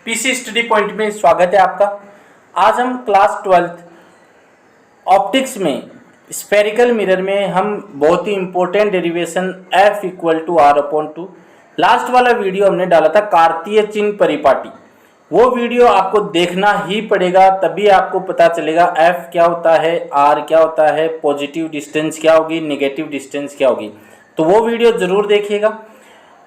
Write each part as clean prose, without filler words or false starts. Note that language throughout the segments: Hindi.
पीसी स्टडी पॉइंट में स्वागत है आपका। आज हम क्लास 12th ऑप्टिक्स में स्फेरिकल मिरर में हम बहुत ही important derivation F = R/2 last वाला वीडियो हमने डाला था कार्तीय चिन्ह परिपाटी। वो वीडियो आपको देखना ही पड़ेगा, तभी आपको पता चलेगा F क्या होता है, R क्या होता है, पॉजिटिव डिस्टेंस क्या होगी, नेगेटिव डिस्टेंस क्या होगी। तो वो वीडियो ज़रूर देखिएगा।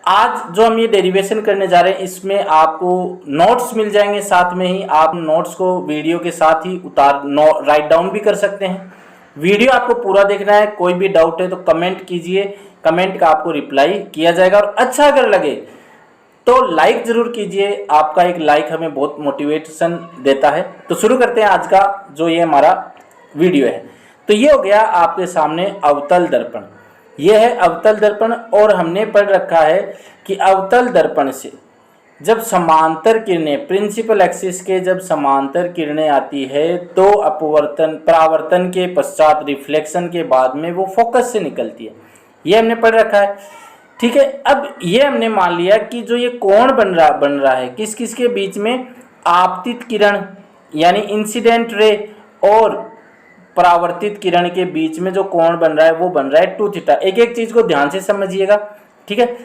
आज जो हम ये डेरिवेशन करने जा रहे हैं इसमें आपको नोट्स मिल जाएंगे, साथ में ही आप नोट्स को वीडियो के साथ ही राइट डाउन भी कर सकते हैं। वीडियो आपको पूरा देखना है। कोई भी डाउट है तो कमेंट कीजिए, कमेंट का आपको रिप्लाई किया जाएगा। और अच्छा अगर लगे तो लाइक ज़रूर कीजिए, आपका एक लाइक हमें बहुत मोटिवेशन देता है। तो शुरू करते हैं आज का जो ये हमारा वीडियो है। तो ये हो गया आपके सामने अवतल दर्पण। यह है अवतल दर्पण और हमने पढ़ रखा है कि अवतल दर्पण से जब समांतर किरणें प्रिंसिपल एक्सिस के जब समांतर किरणें आती है तो परावर्तन के पश्चात रिफ्लेक्शन के बाद में वो फोकस से निकलती है। ये हमने पढ़ रखा है, ठीक है। अब ये हमने मान लिया कि जो ये कोण बन रहा है किस किस के बीच में, आपतित किरण यानी इंसिडेंट रे और परावर्तित किरण के बीच में जो कोण बन रहा है वो बन रहा है 2θ। एक एक चीज को ध्यान से समझिएगा, ठीक है।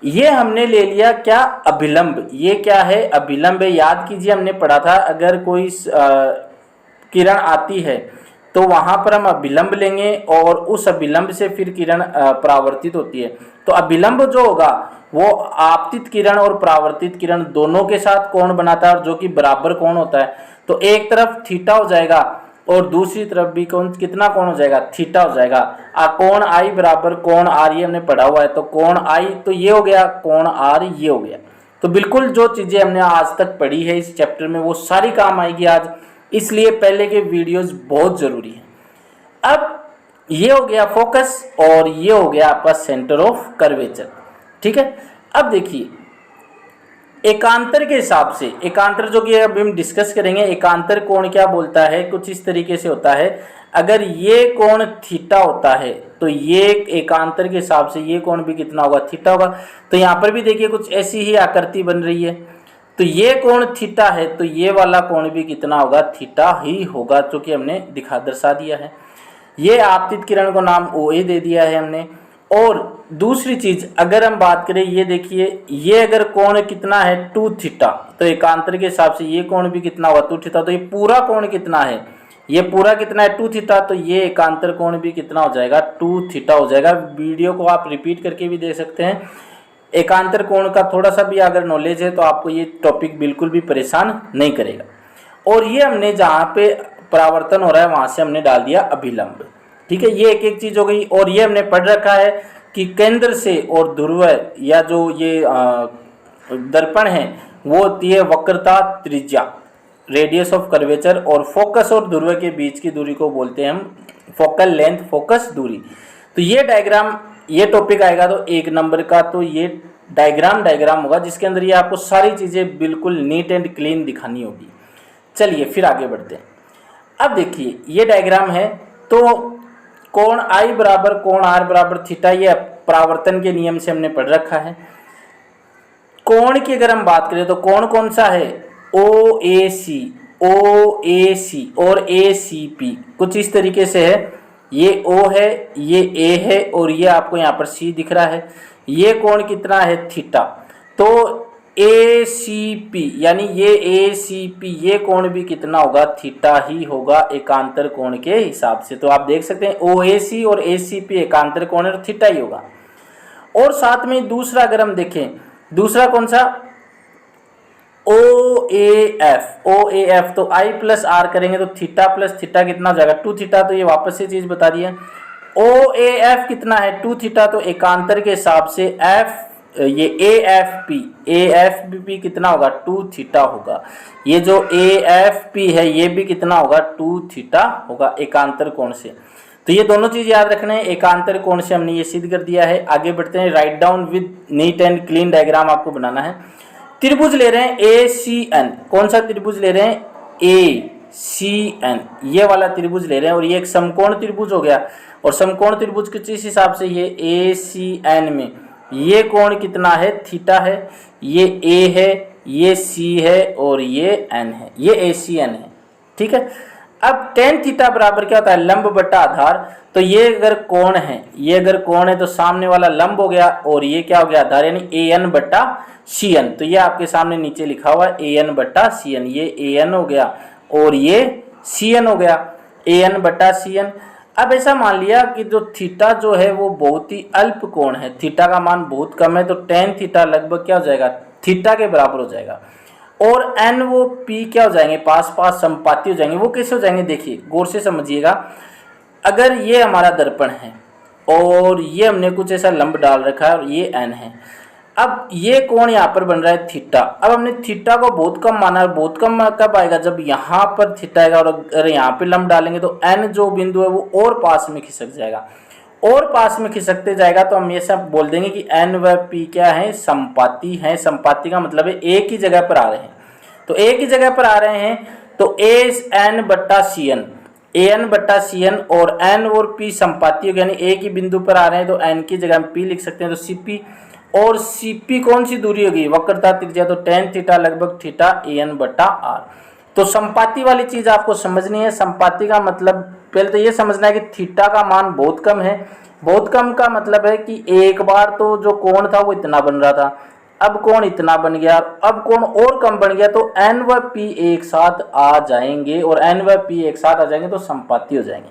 ये हमने ले लिया क्या, अभिलंब। ये क्या है, अभिलंब है। याद कीजिए हमने पढ़ा था अगर कोई किरण आती है तो वहां पर हम अभिलंब लेंगे और उस अभिलंब से फिर किरण परावर्तित होती है। तो अभिलंब जो होगा वो आपतित किरण और परावर्तित किरण दोनों के साथ कोण बनाता है और जो कि बराबर कोण होता है। तो एक तरफ थीटा हो जाएगा और दूसरी तरफ भी कितना कोण हो जाएगा, थीटा हो जाएगा। कोण आई बराबर कोण आर, ये हमने पढ़ा हुआ है। तो कोण आई तो ये हो गया, कोण आर ये हो गया। तो बिल्कुल जो चीजें हमने आज तक पढ़ी है इस चैप्टर में वो सारी काम आएगी आज, इसलिए पहले के वीडियोस बहुत जरूरी है। अब ये हो गया फोकस और ये हो गया आपका सेंटर ऑफ कर्वेचर, ठीक है। अब देखिए एकांतर के हिसाब से, एकांतर जो कि अभी हम डिस्कस करेंगे, एकांतर कोण क्या बोलता है, कुछ इस तरीके से होता है। अगर ये कोण थीटा होता है तो ये एकांतर के हिसाब से ये कोण भी कितना होगा, थीटा होगा। तो यहाँ पर भी देखिए कुछ ऐसी ही आकृति बन रही है। तो ये कोण थीटा है तो ये वाला कोण भी कितना होगा, थीटा ही होगा, जो कि हमने दर्शा दिया है। ये आपतित किरण को नाम OA दे दिया है हमने। और दूसरी चीज अगर हम बात करें, ये देखिए ये अगर कोण कितना है 2θ, तो एकांतर के हिसाब से ये कोण भी कितना होगा 2θ। तो ये पूरा कोण कितना है, ये पूरा कितना है 2θ। तो ये एकांतर कोण भी कितना हो जाएगा, 2θ हो जाएगा। वीडियो को आप रिपीट करके भी देख सकते हैं। एकांतर कोण का थोड़ा सा भी अगर नॉलेज है तो आपको ये टॉपिक बिल्कुल भी परेशान नहीं करेगा। और ये हमने जहाँ पे परावर्तन हो रहा है वहां से हमने डाल दिया अभिलंब, ठीक है। ये एक एक चीज हो गई। और ये हमने पढ़ रखा है कि केंद्र से और ध्रुव या जो ये दर्पण है वो होती है वक्रता त्रिज्या, रेडियस ऑफ कर्वेचर। और फोकस और ध्रुव के बीच की दूरी को बोलते हैं हम फोकल लेंथ, फोकस दूरी। तो ये डायग्राम, ये टॉपिक आएगा तो 1 नंबर का, तो ये डायग्राम होगा जिसके अंदर ये आपको सारी चीजें बिल्कुल नीट एंड क्लीन दिखानी होगी। चलिए फिर आगे बढ़ते हैं। अब देखिए ये डायग्राम है, तो कोण I बराबर कोण R बराबर थीटा, ये परावर्तन के नियम से हमने पढ़ रखा है। कोण की अगर हम बात करें तो कोण कौन सा है, OAC और ACP, कुछ इस तरीके से है। ये O है, ये A है और ये आपको यहाँ पर C दिख रहा है। ये कोण कितना है, थीटा। तो ACP यानी ये ACP ये कोण भी कितना होगा, थीटा ही होगा एकांतर कोण के हिसाब से। तो आप देख सकते हैं OAC और ACP एकांतर कोण और थीटा ही होगा। और साथ में दूसरा अगर हम देखें, दूसरा कौन सा, OAF। तो I प्लस R करेंगे तो थीटा प्लस थीटा कितना हो जाएगा, 2θ। तो ये वापस से चीज बता दी है। OAF कितना है, 2θ। तो एकांतर के हिसाब से ये AFP कितना होगा, 2θ होगा। ये जो AFP है ये भी कितना होगा, 2θ होगा एकांतर कोण से। तो ये दोनों चीज याद रखना है। एकांतर कोण से हमने ये सिद्ध कर दिया है। आगे बढ़ते हैं। Write down with neat and clean diagram आपको बनाना है। त्रिभुज ले रहे हैं ACN। कौन सा त्रिभुज ले रहे हैं, ACN, ये वाला त्रिभुज ले रहे हैं। और ये एक समकोण त्रिभुज हो गया। और समकोण त्रिभुज के जिस हिसाब से ये ACN में ये कोण कितना है, थीटा है। ये A है, ये सी है और ये एन है, ये ACN है। ठीक है, अब टेन थीटा बराबर क्या होता है, लंब बटा आधार। तो ये अगर कोण है, ये अगर कोण है तो सामने वाला लंब हो गया और ये क्या हो गया, आधार, यानी AN बटा CN। तो ये आपके सामने नीचे लिखा हुआ है AN बटा CN, ये AN हो गया और ये CN हो गया, AN बटा CN। अब ऐसा मान लिया कि जो थीटा जो है वो बहुत ही अल्प कोण है, थीटा का मान बहुत कम है, तो टेन थीटा लगभग क्या हो जाएगा, थीटा के बराबर हो जाएगा। और एन वो पी क्या हो जाएंगे, पास पास संपाती हो जाएंगे। वो कैसे हो जाएंगे, देखिए गौर से समझिएगा। अगर ये हमारा दर्पण है और ये हमने कुछ ऐसा लंब डाल रखा है और ये एन है, अब ये कोण यहाँ पर बन रहा है थीटा। अब हमने थीटा को बहुत कम माना है, बहुत कम कब आएगा, जब यहाँ पर थीटा आएगा और अगर यहाँ पे लंब डालेंगे तो एन जो बिंदु है वो और पास में खिसक जाएगा, और पास में खिसकते जाएगा। तो हम ये सब बोल देंगे कि एन व पी क्या है, संपाती है। संपाती का मतलब है एक ही जगह पर आ रहे हैं, तो एक ही जगह पर आ रहे हैं तो एन बट्टा सी एन, AN बट्टा CN और N और P संपाती हो गया, यानी एक ही बिंदु पर आ रहे हैं तो N की जगह हम P लिख सकते हैं। तो CP और CP कौन सी दूरी होगी, वक्रता त्रिज्या, तो टेन थीटा लगभग थीटा AN बट्टा R। तो संपाती वाली चीज आपको समझनी है। संपाती का मतलब पहले तो ये समझना है कि थीटा का मान बहुत कम है। बहुत कम का मतलब है कि एक बार तो जो कोण था वो इतना बन रहा था, अब कोण इतना बन गया, अब कोण और कम बन गया, तो N व P एक साथ आ जाएंगे और N व P एक साथ आ जाएंगे तो संपाती हो जाएंगे।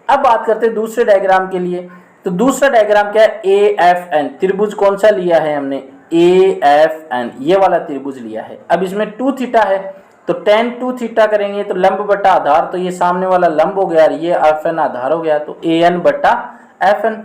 अब बात करते हैं दूसरे डायग्राम के लिए। तो दूसरा डायग्राम क्या है, AFN त्रिभुज कौन सा लिया है हमने, AFN, ये वाला त्रिभुज लिया है। अब इसमें 2 थीटा है तो tan 2 थीटा करेंगे तो लंब बटा आधार, तो ये सामने वाला लंब हो गया और ये FN आधार हो गया, तो AN बटा FN।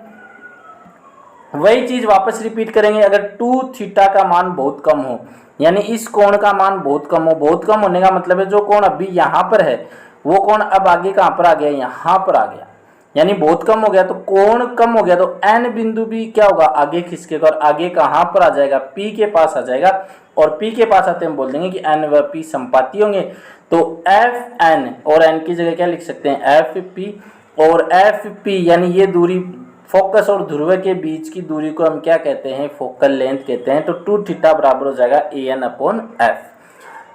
वही चीज वापस रिपीट करेंगे। अगर 2 थीटा का मान बहुत कम हो, यानी इस कोण का मान बहुत कम हो, बहुत कम होने का मतलब है जो कोण अभी यहाँ पर है वो कोण अब आगे कहाँ पर आ गया, यहाँ पर आ गया, यानी बहुत कम हो गया। तो कोण कम हो गया तो एन बिंदु भी क्या होगा, आगे खिसकेगा और आगे कहाँ पर आ जाएगा, पी के पास आ जाएगा। और पी के पास आते हम बोल देंगे कि एन व पी संपाती होंगे। तो एफ एन और एन की जगह क्या लिख सकते हैं, एफ पी। और एफ पी यानी ये दूरी, फोकस और ध्रुव के बीच की दूरी को हम क्या कहते हैं, फोकल लेंथ कहते हैं। तो 2 थीटा बराबर हो जाएगा AN अपॉन एफ।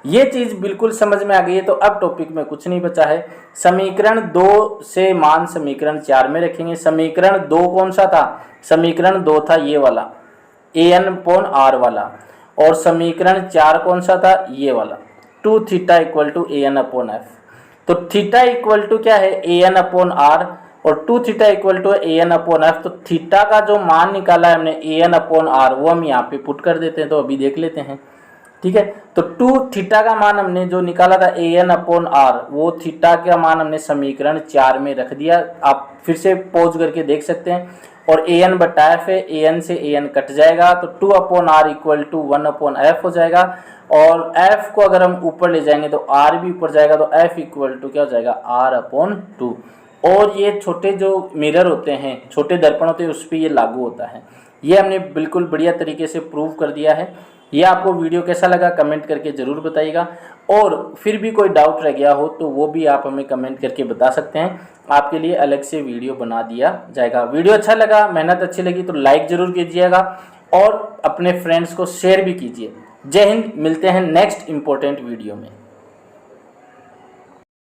ये चीज बिल्कुल समझ में आ गई है। तो अब टॉपिक में कुछ नहीं बचा है। समीकरण 2 से मान समीकरण 4 में रखेंगे। समीकरण 2 कौन सा था, समीकरण 2 था ये वाला AN अपॉन आर वाला, और समीकरण 4 कौन सा था, ये वाला 2 theta equal to AN upon F. तो थीटा इक्वल टू क्या है, AN अपॉन आर, और 2 theta equal to AN upon F. तो थीटा का जो मान निकाला है हमने AN अपॉन आर, वो हम यहाँ पे पुट कर देते हैं। तो अभी देख लेते हैं, ठीक है। तो 2 थीटा का मान हमने जो निकाला था AN अपॉन आर, वो थीटा का मान हमने समीकरण 4 में रख दिया। आप फिर से पॉज करके देख सकते हैं। और AN बटा एफ है, AN से AN कट जाएगा तो 2 upon R equal to 1 upon F हो जाएगा। और f को अगर हम ऊपर ले जाएंगे तो r भी ऊपर जाएगा, तो f इक्वल टू क्या हो जाएगा, r अपॉन 2। और ये छोटे जो मिरर होते हैं, छोटे दर्पण होते हैं, उस पर ये लागू होता है। ये हमने बिल्कुल बढ़िया तरीके से प्रूव कर दिया है। ये आपको वीडियो कैसा लगा कमेंट करके ज़रूर बताइएगा। और फिर भी कोई डाउट रह गया हो तो वो भी आप हमें कमेंट करके बता सकते हैं, आपके लिए अलग से वीडियो बना दिया जाएगा। वीडियो अच्छा लगा, मेहनत अच्छी लगी तो लाइक ज़रूर कीजिएगा और अपने फ्रेंड्स को शेयर भी कीजिए। जय हिंद, मिलते हैं नेक्स्ट इम्पोर्टेंट वीडियो में।